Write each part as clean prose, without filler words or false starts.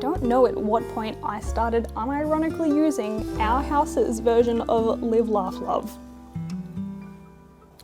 don't know at what point I started unironically using our house's version of Live, Laugh, Love.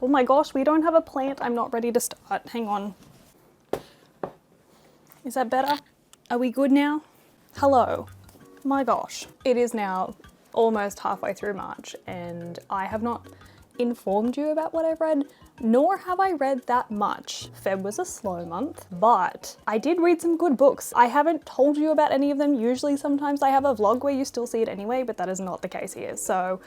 Oh my gosh, we don't have a plant. I'm not ready to start. Hang on. Is that better? Are we good now? Hello. My gosh. It is now almost halfway through March and I have not informed you about what I've read, nor have I read that much. Feb was a slow month, but I did read some good books. I haven't told you about any of them. Usually sometimes I have a vlog where you still see it anyway, but that is not the case here. So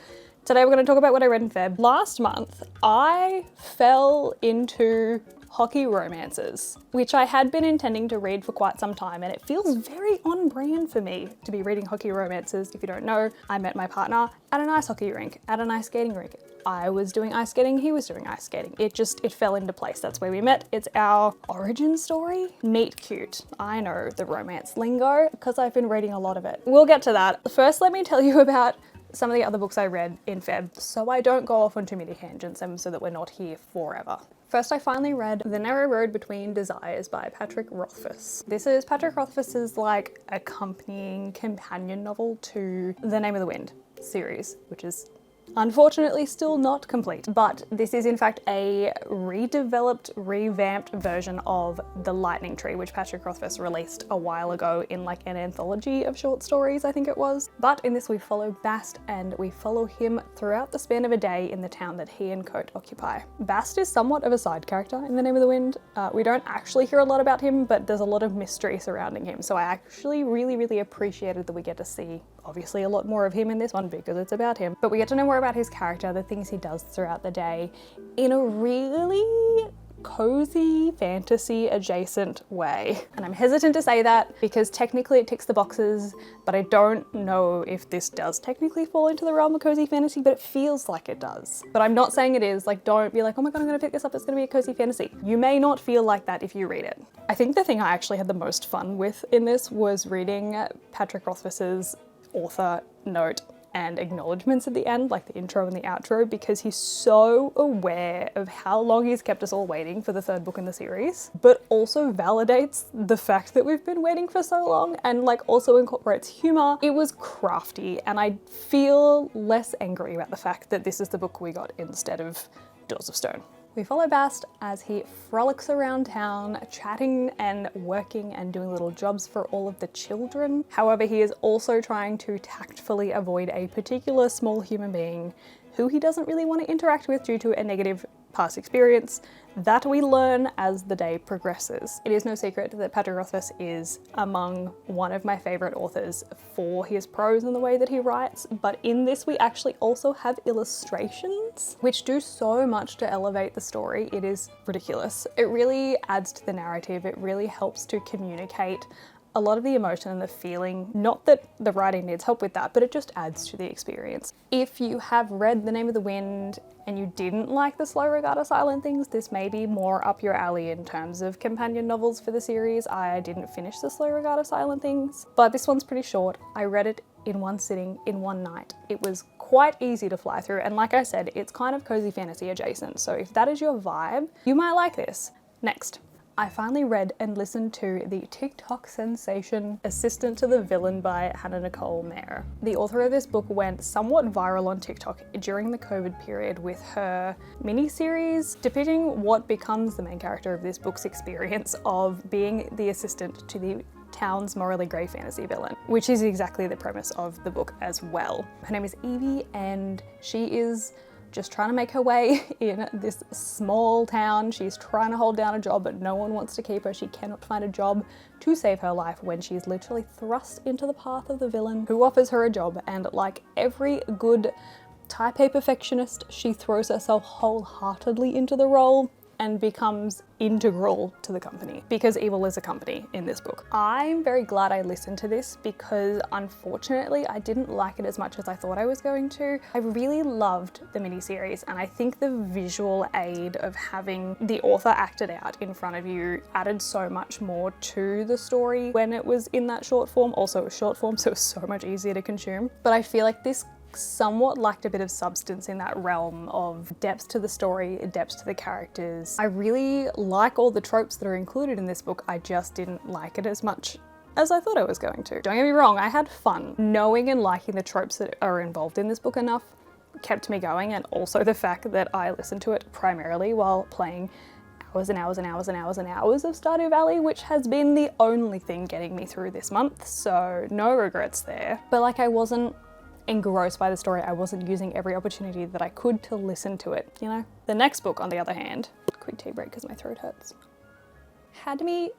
today we're going to talk about what I read in Feb. Last month, I fell into hockey romances, which I had been intending to read for quite some time, and it feels very on brand for me to be reading hockey romances. If you don't know, I met my partner at an ice hockey rink, at an ice skating rink. I was doing ice skating, he was doing ice skating. It fell into place. That's where we met. It's our origin story. Meet cute. I know the romance lingo because I've been reading a lot of it. We'll get to that. First, let me tell you about some of the other books I read in Feb so I don't go off on too many tangents and so that we're not here forever. First, I finally read The Narrow Road Between Desires by Patrick Rothfuss. This is Patrick Rothfuss's like accompanying companion novel to The Name of the Wind series, which is unfortunately still not complete, but this is in fact a redeveloped, revamped version of The Lightning Tree, which Patrick Rothfuss released a while ago in like an anthology of short stories, I think it was. But in this we follow Bast and we follow him throughout the span of a day in the town that he and Coat occupy. Bast is somewhat of a side character in The Name of the Wind. We don't actually hear a lot about him, but there's a lot of mystery surrounding him. So I actually really appreciated that we get to see obviously a lot more of him in this one because it's about him, but we get to know more about his character, the things he does throughout the day in a really cozy fantasy adjacent way. And I'm hesitant to say that because technically it ticks the boxes, but I don't know if this does technically fall into the realm of cozy fantasy, but it feels like it does. But I'm not saying it is. Like, don't be like, oh my god, I'm gonna pick this up, it's gonna be a cozy fantasy. You may not feel like that if you read it. I think the thing I actually had the most fun with in this was reading Patrick Rothfuss's author note and acknowledgements at the end, like the intro and the outro, because he's so aware of how long he's kept us all waiting for the third book in the series, but also validates the fact that we've been waiting for so long and like also incorporates humor. It was crafty and I feel less angry about the fact that this is the book we got instead of Doors of Stone. We follow Bast as he frolics around town, chatting and working and doing little jobs for all of the children. However, he is also trying to tactfully avoid a particular small human being who he doesn't really want to interact with due to a negative past experience that we learn as the day progresses. It is no secret that Patrick Rothfuss is among one of my favorite authors for his prose and the way that he writes, but in this we actually also have illustrations which do so much to elevate the story. It is ridiculous. It really adds to the narrative. It really helps to communicate a lot of the emotion and the feeling. Not that the writing needs help with that, but it just adds to the experience. If you have read The Name of the Wind and you didn't like the slow regatta silent things, this may be more up your alley in terms of companion novels for the series. I didn't finish the slow regatta silent things, but this one's pretty short. I read it in one sitting, in one night. It was quite easy to fly through, and like I said, it's kind of cozy fantasy adjacent, so if that is your vibe, you might like this. Next, I finally read and listened to the TikTok sensation Assistant to the Villain by Hannah Nicole Mayer. The author of this book went somewhat viral on TikTok during the COVID period with her mini-series depicting what becomes the main character of this book's experience of being the assistant to the town's morally grey fantasy villain, which is exactly the premise of the book as well. Her name is Evie and she is just trying to make her way in this small town. She's trying to hold down a job, but no one wants to keep her. She cannot find a job to save her life when she's literally thrust into the path of the villain who offers her a job. And like every good type A perfectionist, she throws herself wholeheartedly into the role and becomes integral to the company because evil is a company in this book. I'm very glad I listened to this because unfortunately I didn't like it as much as I thought I was going to. I really loved the miniseries and I think the visual aid of having the author acted out in front of you added so much more to the story when it was in that short form. Also it was short form, so it was so much easier to consume. But I feel like this somewhat lacked a bit of substance in that realm of depth to the story, depth to the characters. I really like all the tropes that are included in this book. I just didn't like it as much as I thought I was going to. Don't get me wrong, I had fun. Knowing and liking the tropes that are involved in this book enough kept me going, and also the fact that I listened to it primarily while playing hours and hours and hours and hours and hours of Stardew Valley, which has been the only thing getting me through this month, so no regrets there. But like, I wasn't engrossed by the story. I wasn't using every opportunity that I could to listen to it, you know? The next book, on the other hand, quick tea break because my throat hurts, had me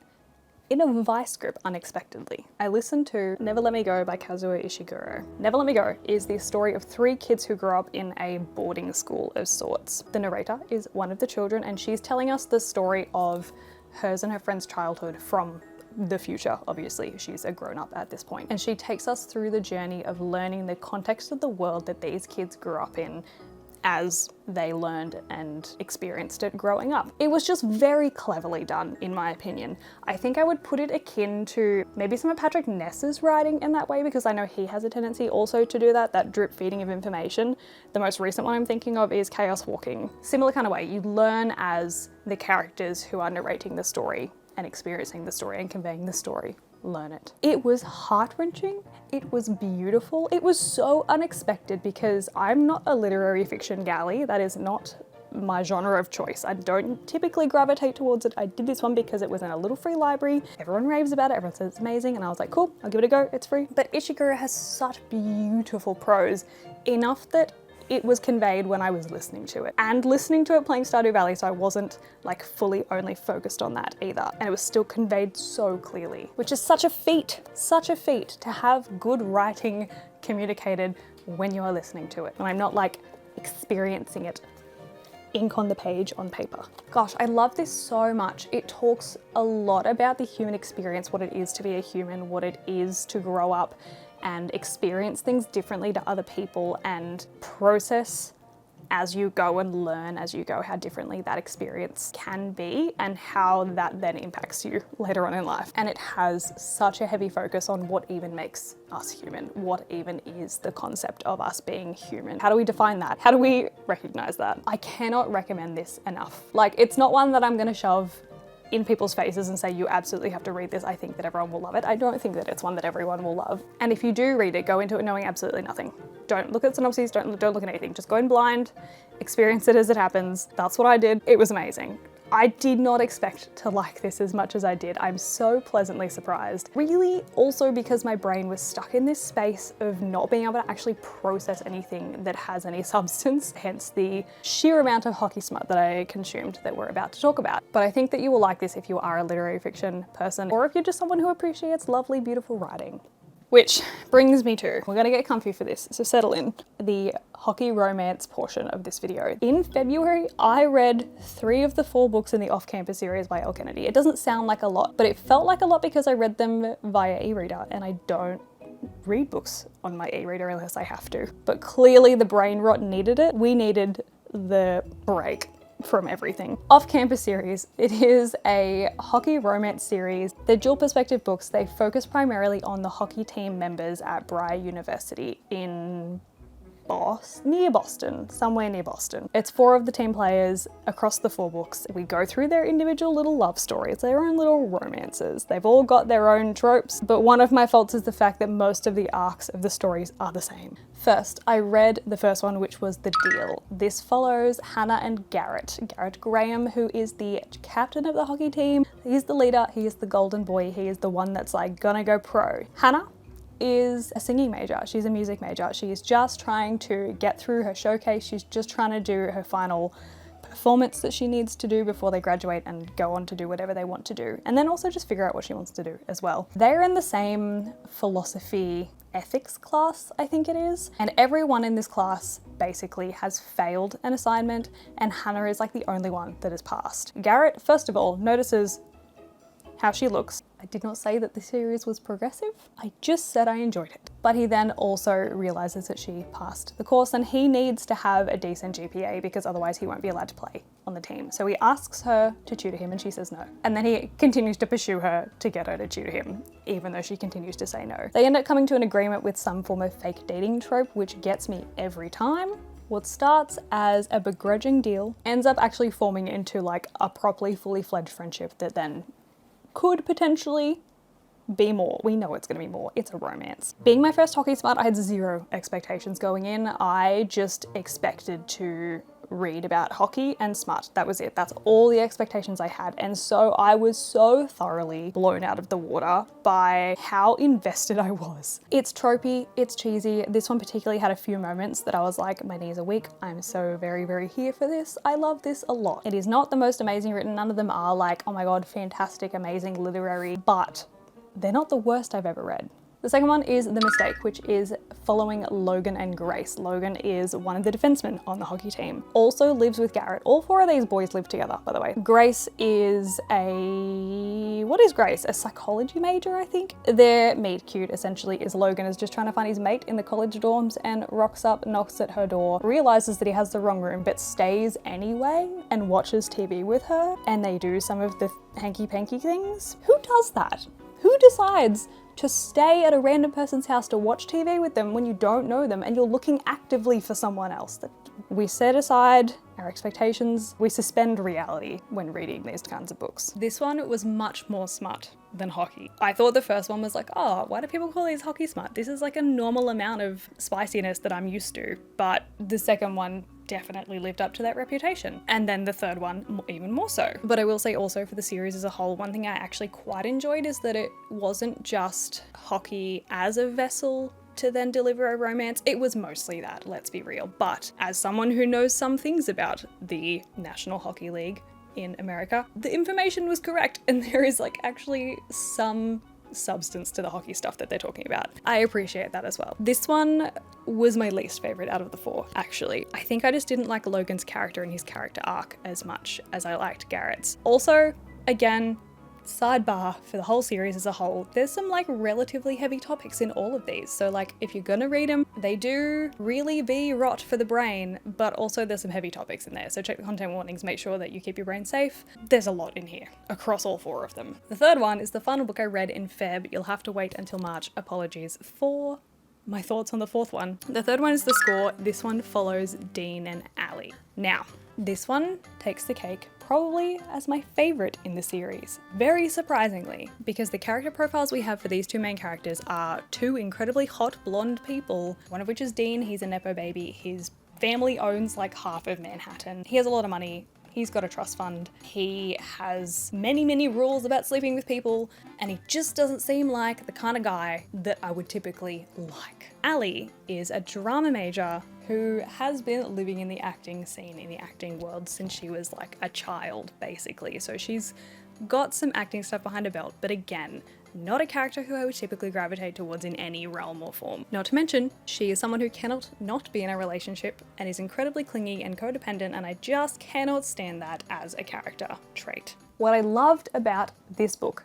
in a vice grip unexpectedly. I listened to Never Let Me Go by Kazuo Ishiguro. Never Let Me Go is the story of 3 kids who grew up in a boarding school of sorts. The narrator is one of the children, and she's telling us the story of hers and her friend's childhood from the future. Obviously, she's a grown-up at this point. And she takes us through the journey of learning the context of the world that these kids grew up in as they learned and experienced it growing up. It was just very cleverly done, in my opinion. I think I would put it akin to maybe some of Patrick Ness's writing in that way, because I know he has a tendency also to do that drip feeding of information. The most recent one I'm thinking of is Chaos Walking. Similar kind of way, you learn as the characters who are narrating the story and experiencing the story and conveying the story learn it. It was heart-wrenching, it was beautiful, it was so unexpected because I'm not a literary fiction galley. That is not my genre of choice. I don't typically gravitate towards it. I did this one because it was in a little free library. Everyone raves about it, everyone says it's amazing, and I was like, cool, I'll give it a go, it's free. But Ishiguro has such beautiful prose, enough that it was conveyed when I was listening to it. And listening to it playing Stardew Valley, so I wasn't like fully only focused on that either. And it was still conveyed so clearly, which is such a feat to have good writing communicated when you are listening to it. And I'm not like experiencing it ink on the page on paper. Gosh, I love this so much. It talks a lot about the human experience, what it is to be a human, what it is to grow up and experience things differently to other people and process as you go and learn as you go how differently that experience can be and how that then impacts you later on in life. And it has such a heavy focus on what even makes us human, what even is the concept of us being human. How do we define that? How do we recognize that? I cannot recommend this enough. Like, it's not one that I'm gonna shove in people's faces and say, you absolutely have to read this. I think that everyone will love it. I don't think that it's one that everyone will love. And if you do read it, go into it knowing absolutely nothing. Don't look at synopses, don't look at anything. Just go in blind, experience it as it happens. That's what I did. It was amazing. I did not expect to like this as much as I did. I'm so pleasantly surprised. Really also because my brain was stuck in this space of not being able to actually process anything that has any substance, hence the sheer amount of hockey smut that I consumed that we're about to talk about. But I think that you will like this if you are a literary fiction person, or if you're just someone who appreciates lovely, beautiful writing. Which brings me to, we're gonna get comfy for this, so settle in, the hockey romance portion of this video. In February, I read 3 of the 4 books in the off-campus series by Elle Kennedy. It doesn't sound like a lot, but it felt like a lot because I read them via e-reader, and I don't read books on my e-reader unless I have to. But clearly the brain rot needed it. We needed the break from everything. Off-campus series. It is a hockey romance series. They're dual perspective books. They focus primarily on the hockey team members at Bry University in near Boston, somewhere near Boston. It's 4 of the team players across the 4 books. We go through their individual little love stories, their own little romances. They've all got their own tropes, but one of my faults is the fact that most of the arcs of the stories are the same. First, I read the first one, which was The Deal. This follows Hannah and Garrett. Garrett Graham, who is the captain of the hockey team. He's the leader, he is the golden boy, he is the one that's like gonna go pro. Hannah is a singing major, she's a music major. She's just trying to get through her showcase, she's just trying to do her final performance that she needs to do before they graduate and go on to do whatever they want to do. And then also just figure out what she wants to do as well. They're in the same philosophy ethics class, I think it is. And everyone in this class basically has failed an assignment, and Hannah is like the only one that has passed. Garrett, first of all, notices how she looks. I did not say that the series was progressive. I just said I enjoyed it. But he then also realizes that she passed the course and he needs to have a decent GPA because otherwise he won't be allowed to play on the team. So he asks her to tutor him and she says no. And then he continues to pursue her to get her to tutor him, even though she continues to say no. They end up coming to an agreement with some form of fake dating trope, which gets me every time. What starts as a begrudging deal ends up actually forming into like a properly fully fledged friendship that then could potentially be more. We know it's going to be more. It's a romance. Being my first hockey smut, I had zero expectations going in. I just expected to read about hockey and smut. That was it. That's all the expectations I had. And so I was so thoroughly blown out of the water by how invested I was. It's tropey, it's cheesy. This one particularly had a few moments that I was like, my knees are weak. I'm so very, very here for this. I love this a lot. It is not the most amazing written. None of them are like, oh my God, fantastic, amazing, literary, but they're not the worst I've ever read. The second one is The Mistake, which is following Logan and Grace. Logan is one of the defensemen on the hockey team. Also lives with Garrett. All four of these boys live together, by the way. Grace is what is Grace? A psychology major, I think? Their meet cute, essentially, is Logan is just trying to find his mate in the college dorms and rocks up, knocks at her door, realizes that he has the wrong room, but stays anyway and watches TV with her, and they do some of the hanky-panky things. Who does that? Who decides to stay at a random person's house to watch TV with them when you don't know them and you're looking actively for someone else? That we set aside our expectations, we suspend reality when reading these kinds of books. This one was much more smut than hockey. I thought the first one was like, oh, why do people call these hockey smut? This is like a normal amount of spiciness that I'm used to. But the second one definitely lived up to that reputation. And then the third one, even more so. But I will say also for the series as a whole, one thing I actually quite enjoyed is that it wasn't just hockey as a vessel to then deliver a romance. It was mostly that, let's be real. But as someone who knows some things about the National Hockey League in America, the information was correct and there is like actually some substance to the hockey stuff that they're talking about. I appreciate that as well. This one was my least favorite out of the four, actually. I think I just didn't like Logan's character and his character arc as much as I liked Garrett's. Also, again, sidebar for the whole series as a whole, there's some like relatively heavy topics in all of these. So like if you're gonna read them, they do really be rot for the brain, but also there's some heavy topics in there. So check the content warnings, make sure that you keep your brain safe. There's a lot in here across all four of them. The third one is the final book I read in Feb. You'll have to wait until March. Apologies for my thoughts on the fourth one. The third one is The Score. This one follows Dean and Allie. Now, this one takes the cake probably as my favorite in the series, very surprisingly, because the character profiles we have for these two main characters are two incredibly hot blonde people, one of which is Dean. He's a nepo baby. His family owns like half of Manhattan. He has a lot of money. He's got a trust fund. He has many, many rules about sleeping with people, and he just doesn't seem like the kind of guy that I would typically like. Allie is a drama major who has been living in the acting scene, in the acting world since she was like a child, basically. So she's got some acting stuff behind her belt, but again, not a character who I would typically gravitate towards in any realm or form. Not to mention, she is someone who cannot not be in a relationship and is incredibly clingy and codependent, and I just cannot stand that as a character trait. What I loved about this book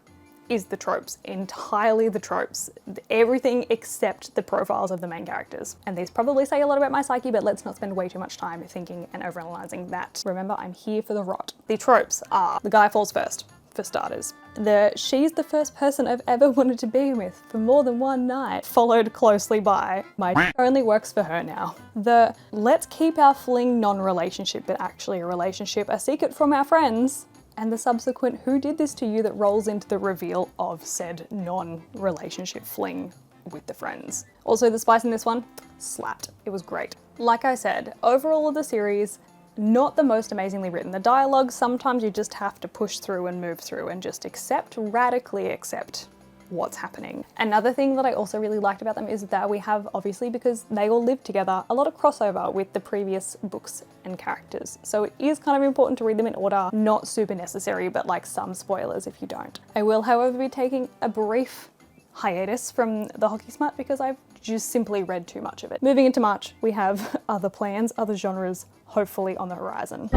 is the tropes, entirely the tropes, everything except the profiles of the main characters. And these probably say a lot about my psyche, but let's not spend way too much time thinking and overanalyzing that. Remember, I'm here for the rot. The tropes are the guy falls first, for starters. She's the first person I've ever wanted to be with for more than one night, followed closely by my only works for her now. Let's keep our fling non-relationship, but actually a relationship, a secret from our friends, and the subsequent who did this to you that rolls into the reveal of said non-relationship fling with the friends. Also, the spice in this one slapped. It was great. Like I said, overall of the series, not the most amazingly written. The dialogue, sometimes you just have to push through and move through and just radically accept what's happening. Another thing that I also really liked about them is that we have, obviously because they all live together, a lot of crossover with the previous books and characters. So it is kind of important to read them in order, not super necessary, but like some spoilers if you don't. I will, however, be taking a brief hiatus from the hockey smut because I've just simply read too much of it. Moving into March, we have other plans, other genres, hopefully on the horizon,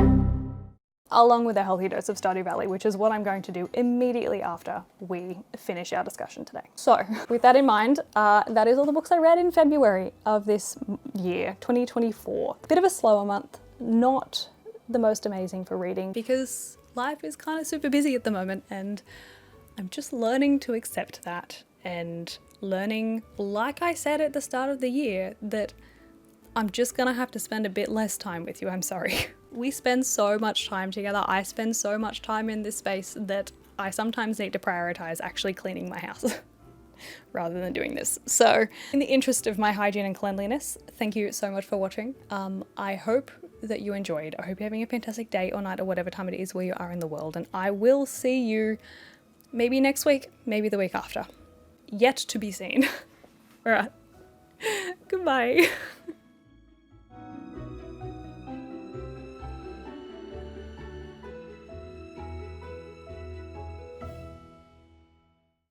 along with a healthy dose of Stardew Valley, which is what I'm going to do immediately after we finish our discussion today. So with that in mind, that is all the books I read in February of this year, 2024. Bit of a slower month, not the most amazing for reading because life is kind of super busy at the moment and I'm just learning to accept that and learning, like I said at the start of the year, that I'm just gonna have to spend a bit less time with you, I'm sorry. We spend so much time together. I spend so much time in this space that I sometimes need to prioritize actually cleaning my house. rather than doing this. So in the interest of my hygiene and cleanliness, thank you so much for watching. I hope that you enjoyed. I hope you're having a fantastic day or night or whatever time it is where you are in the world, and I will see you maybe next week, maybe the week after. Yet to be seen. All right. Goodbye.